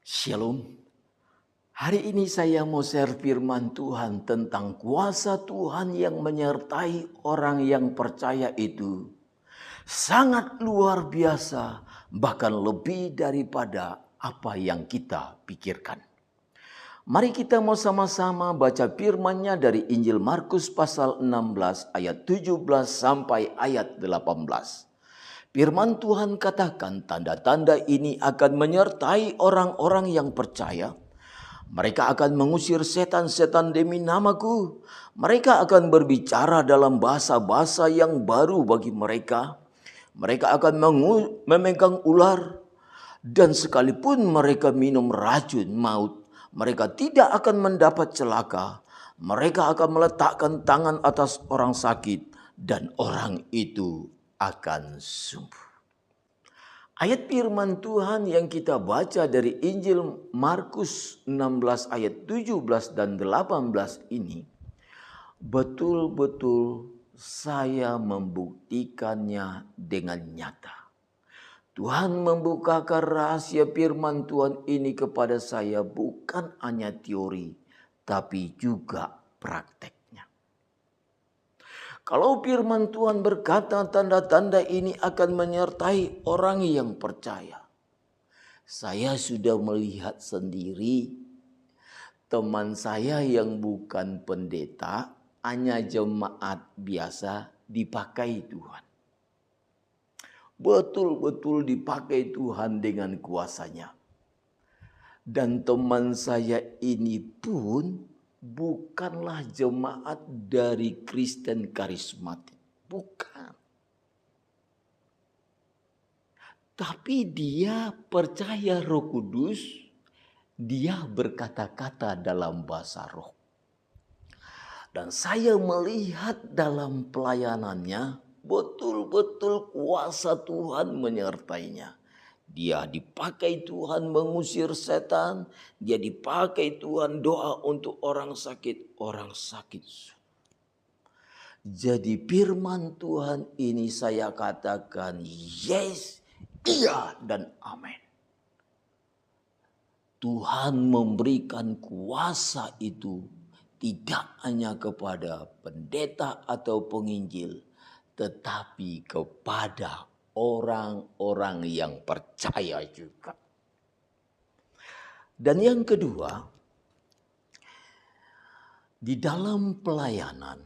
Shalom. Hari ini saya mau share firman Tuhan tentang kuasa Tuhan yang menyertai orang yang percaya itu sangat luar biasa, bahkan lebih daripada apa yang kita pikirkan. Mari kita mau sama-sama baca firman-Nya dari Injil Markus pasal 16 ayat 17 sampai ayat 18. Firman Tuhan katakan, tanda-tanda ini akan menyertai orang-orang yang percaya. Mereka akan mengusir setan-setan demi namaku. Mereka akan berbicara dalam bahasa-bahasa yang baru bagi mereka. Mereka akan memegang ular. Dan sekalipun mereka minum racun maut, mereka tidak akan mendapat celaka. Mereka akan meletakkan tangan atas orang sakit dan orang itu akan sembuh. Ayat firman Tuhan yang kita baca dari Injil Markus 16 ayat 17 dan 18 ini betul-betul saya membuktikannya dengan nyata. Tuhan membukakan rahasia firman Tuhan ini kepada saya bukan hanya teori, tapi juga prakteknya. Kalau firman Tuhan berkata tanda-tanda ini akan menyertai orang yang percaya. Saya sudah melihat sendiri teman saya yang bukan pendeta, hanya jemaat biasa dipakai Tuhan. Betul-betul dipakai Tuhan dengan kuasanya. Dan teman saya ini pun bukanlah jemaat dari Kristen karismatik. Bukan. Tapi dia percaya Roh Kudus. Dia berkata-kata dalam bahasa roh. Dan saya melihat dalam pelayanannya betul-betul kuasa Tuhan menyertainya. Dia dipakai Tuhan mengusir setan. Dia dipakai Tuhan doa untuk orang sakit. Orang sakit. Jadi firman Tuhan ini saya katakan yes, iya dan amin. Tuhan memberikan kuasa itu tidak hanya kepada pendeta atau penginjil, tetapi kepada orang-orang yang percaya juga. Dan yang kedua, di dalam pelayanan,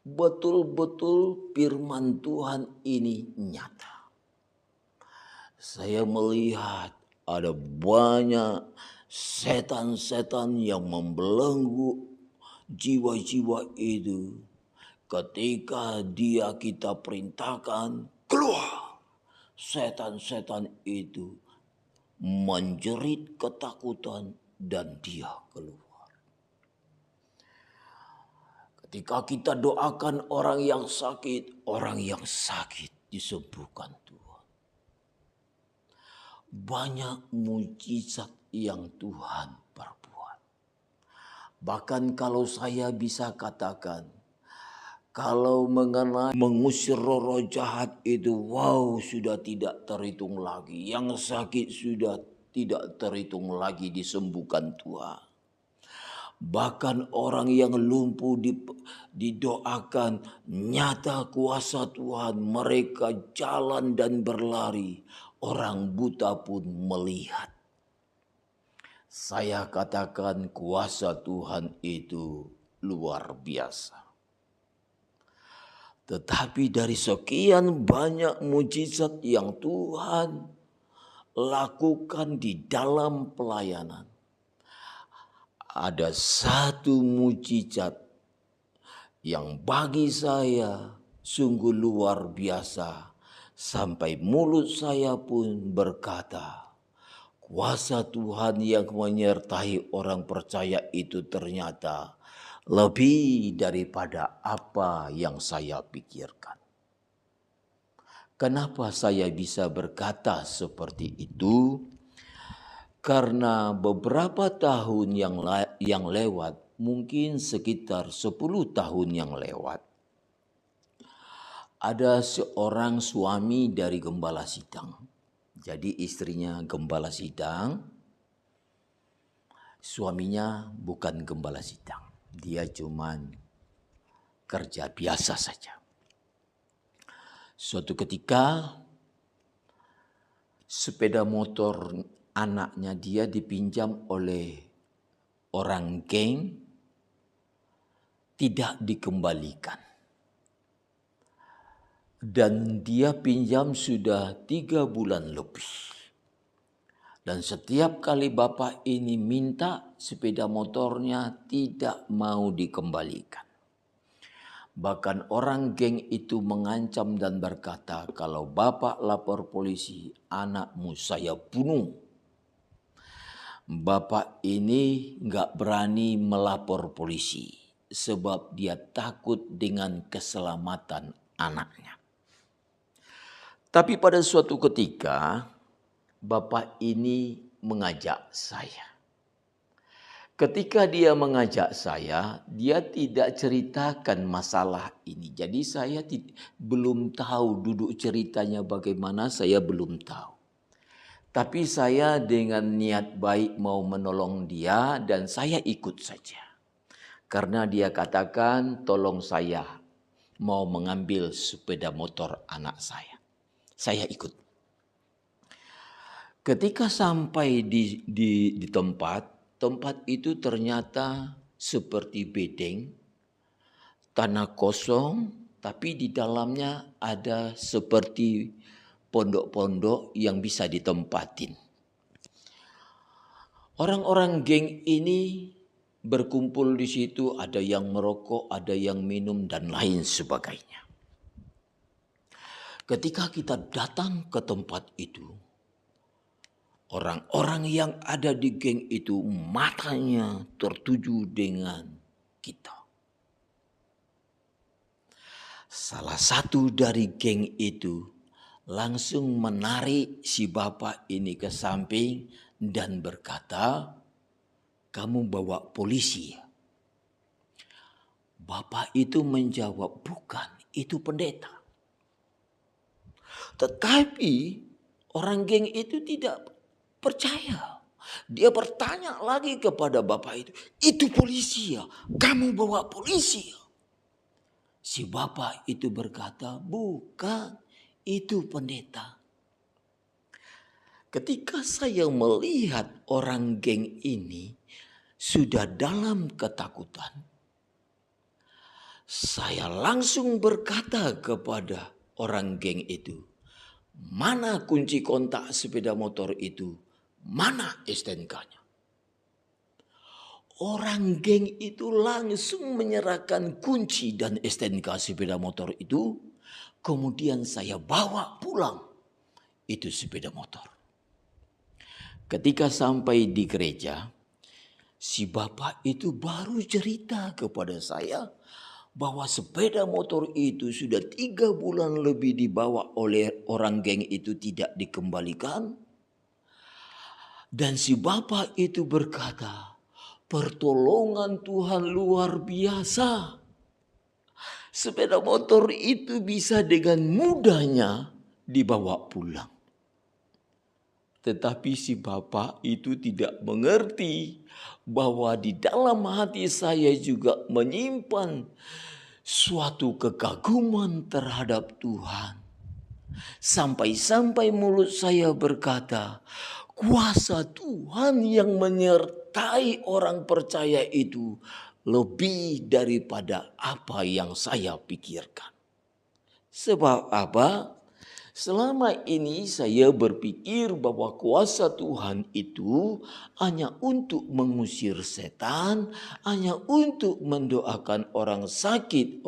betul-betul firman Tuhan ini nyata. Saya melihat ada banyak setan-setan yang membelenggu jiwa-jiwa itu. Ketika kita perintahkan keluar, setan-setan itu menjerit ketakutan dan dia keluar. Ketika kita doakan orang yang sakit disembuhkan Tuhan. Banyak mujizat yang Tuhan perbuat. Bahkan kalau saya bisa katakan, kalau mengenai mengusir roh-roh jahat itu, sudah tidak terhitung lagi. Yang sakit sudah tidak terhitung lagi disembuhkan Tuhan. Bahkan orang yang lumpuh didoakan, nyata kuasa Tuhan. Mereka jalan dan berlari. Orang buta pun melihat. Saya katakan kuasa Tuhan itu luar biasa. Tetapi dari sekian banyak mujizat yang Tuhan lakukan di dalam pelayanan, ada satu mujizat yang bagi saya sungguh luar biasa. Sampai mulut saya pun berkata, kuasa Tuhan yang menyertai orang percaya itu ternyata lebih daripada apa yang saya pikirkan. Kenapa saya bisa berkata seperti itu? Karena beberapa tahun yang lewat, mungkin sekitar 10 tahun yang lewat, ada seorang suami dari Gembala Sitang. Jadi istrinya gembala sidang, suaminya bukan gembala sidang. Dia cuman kerja biasa saja. Suatu ketika sepeda motor anaknya dia dipinjam oleh orang geng, tidak dikembalikan. Dan dia pinjam sudah 3 bulan lebih. Dan setiap kali bapak ini minta, sepeda motornya tidak mau dikembalikan. Bahkan orang geng itu mengancam dan berkata, kalau bapak lapor polisi, anakmu saya bunuh. Bapak ini gak berani melapor polisi sebab dia takut dengan keselamatan anaknya. Tapi pada suatu ketika, bapak ini mengajak saya. Ketika dia mengajak saya, dia tidak ceritakan masalah ini. Jadi saya belum tahu duduk ceritanya bagaimana, saya belum tahu. Tapi saya dengan niat baik mau menolong dia dan saya ikut saja. Karena dia katakan tolong saya mau mengambil sepeda motor anak saya. Saya ikut. Ketika sampai di tempat itu ternyata seperti bedeng, tanah kosong, tapi di dalamnya ada seperti pondok-pondok yang bisa ditempatin. Orang-orang geng ini berkumpul di situ, ada yang merokok, ada yang minum dan lain sebagainya. Ketika kita datang ke tempat itu, orang-orang yang ada di geng itu matanya tertuju dengan kita. Salah satu dari geng itu langsung menarik si bapak ini ke samping dan berkata, kamu bawa polisi ya? Bapak itu menjawab, bukan, itu pendeta. Tetapi orang geng itu tidak percaya. Dia bertanya lagi kepada bapak itu polisi ya? Kamu bawa polisi ya? Si bapak itu berkata, bukan, itu pendeta. Ketika saya melihat orang geng ini sudah dalam ketakutan, saya langsung berkata kepada orang geng itu, mana kunci kontak sepeda motor itu? Mana STNK-nya? Orang geng itu langsung menyerahkan kunci dan STNK sepeda motor itu. Kemudian saya bawa pulang itu sepeda motor. Ketika sampai di gereja, si bapak itu baru cerita kepada saya bahwa sepeda motor itu sudah 3 bulan lebih dibawa oleh orang geng itu tidak dikembalikan. Dan si bapak itu berkata, pertolongan Tuhan luar biasa. Sepeda motor itu bisa dengan mudahnya dibawa pulang. Tetapi si bapak itu tidak mengerti bahwa di dalam hati saya juga menyimpan suatu kekaguman terhadap Tuhan. Sampai-sampai mulut saya berkata, kuasa Tuhan yang menyertai orang percaya itu lebih daripada apa yang saya pikirkan. Sebab apa? Selama ini saya berpikir bahwa kuasa Tuhan itu hanya untuk mengusir setan, hanya untuk mendoakan orang sakit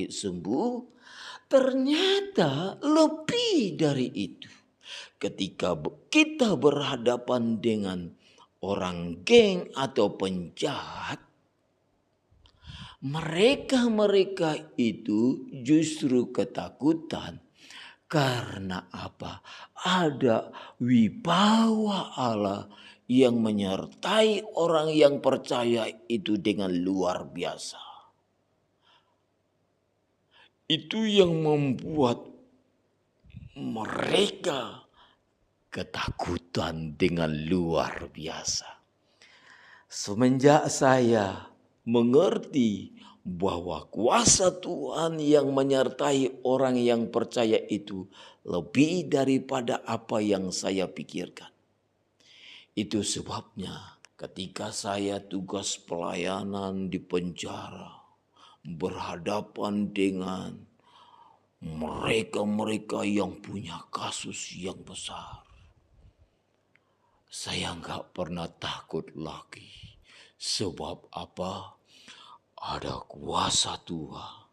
sembuh. Ternyata lebih dari itu. Ketika kita berhadapan dengan orang geng atau penjahat, mereka itu justru ketakutan. Karena apa? Ada wibawa Allah yang menyertai orang yang percaya itu dengan luar biasa. Itu yang membuat mereka ketakutan dengan luar biasa. Semenjak saya mengerti bahwa kuasa Tuhan yang menyertai orang yang percaya itu lebih daripada apa yang saya pikirkan. Itu sebabnya ketika saya tugas pelayanan di penjara, berhadapan dengan mereka-mereka yang punya kasus yang besar, saya nggak pernah takut lagi. Sebab apa? Ada kuasa Tuhan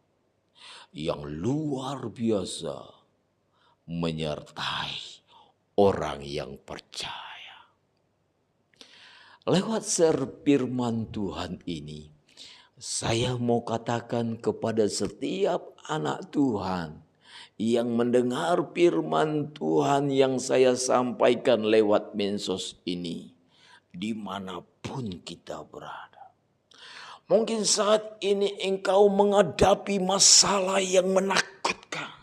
yang luar biasa menyertai orang yang percaya. Lewat firman Tuhan ini, saya mau katakan kepada setiap anak Tuhan yang mendengar firman Tuhan yang saya sampaikan lewat medsos ini, dimanapun kita berada. Mungkin saat ini engkau menghadapi masalah yang menakutkan.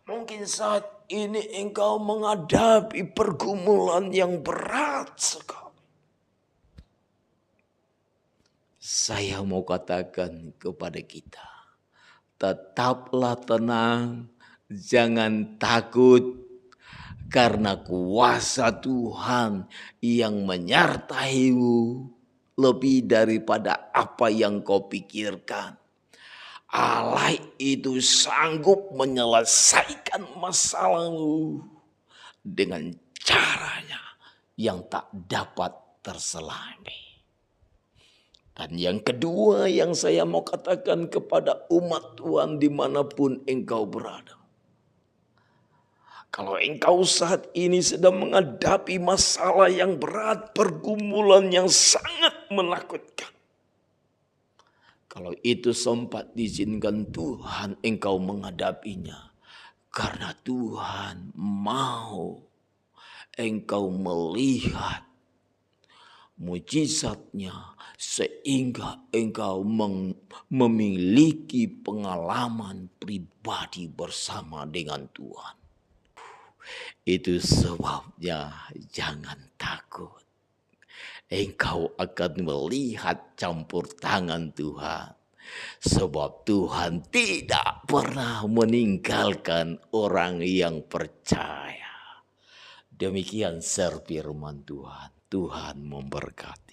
Mungkin saat ini engkau menghadapi pergumulan yang berat sekali. Saya mau katakan kepada kita, tetaplah tenang, jangan takut, karena kuasa Tuhan yang menyertai-Mu lebih daripada apa yang kau pikirkan. Allah itu sanggup menyelesaikan masalahmu dengan caranya yang tak dapat terselami. Dan yang kedua yang saya mau katakan kepada umat Tuhan dimanapun engkau berada. Kalau engkau saat ini sedang menghadapi masalah yang berat, pergumulan yang sangat menakutkan. Kalau itu sempat diizinkan Tuhan engkau menghadapinya. Karena Tuhan mau engkau melihat mujizatnya sehingga engkau memiliki pengalaman pribadi bersama dengan Tuhan. Itu sebabnya jangan takut. Engkau akan melihat campur tangan Tuhan. Sebab Tuhan tidak pernah meninggalkan orang yang percaya. Demikian firman Tuhan. Tuhan memberkati.